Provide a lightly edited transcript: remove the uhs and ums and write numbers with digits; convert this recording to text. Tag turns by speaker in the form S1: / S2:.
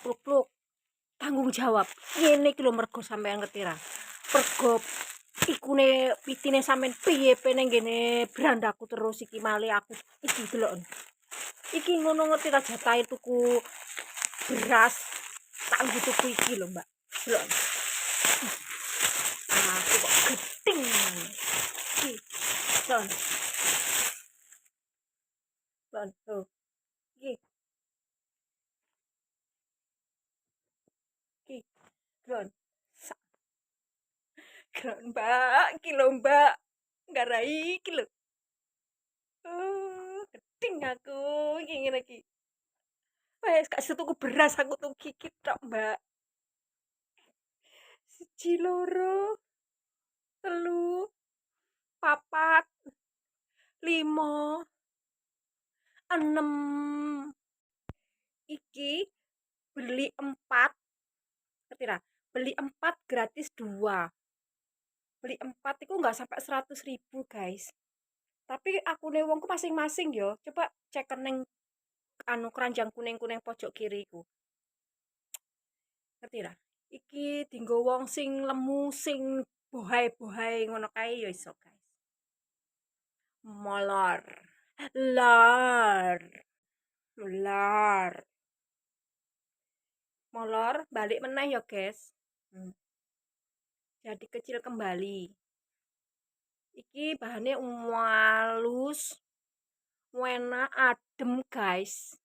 S1: pluk-pluk. Tanggung jawab. Ngene iki lho mergo sampean ngerti ra. Mergo ikune pitine sampean piye peneng ngene brandaku terus iki male aku iki delok. Iki ngono ngerti ra jatahe tuku beras tak nggo tuku iki lho, Mbak. Delok. Aku kok gedeng. Iki. Son. Son. Tuh. Iki. Iki. Delok. Delok, Mbak. Iki lho, Mbak. Nggarai iki lho. Gedeng aku iki ngene iki. Wes gak iso tuku beras aku tuku iki tok, Mbak. 1, 2, 3, 4, 5, 6. Iki beli 4, ngerti ra? Beli 4 gratis 2. Beli 4 iku enggak sampai 100.000, guys. Tapi akune wongku masing-masing yo. Coba cek ning anu keranjang kuning-kuning pojok kiri iku. Ngerti ra? Iki dienggo wong sing lemu, sing bohai-bohai ngono kae ya iso, guys. Molor. Lor. Lor. Molor balik meneh ya, guys. Jadi kecil kembali. Iki bahannya halus, enak, adem, guys.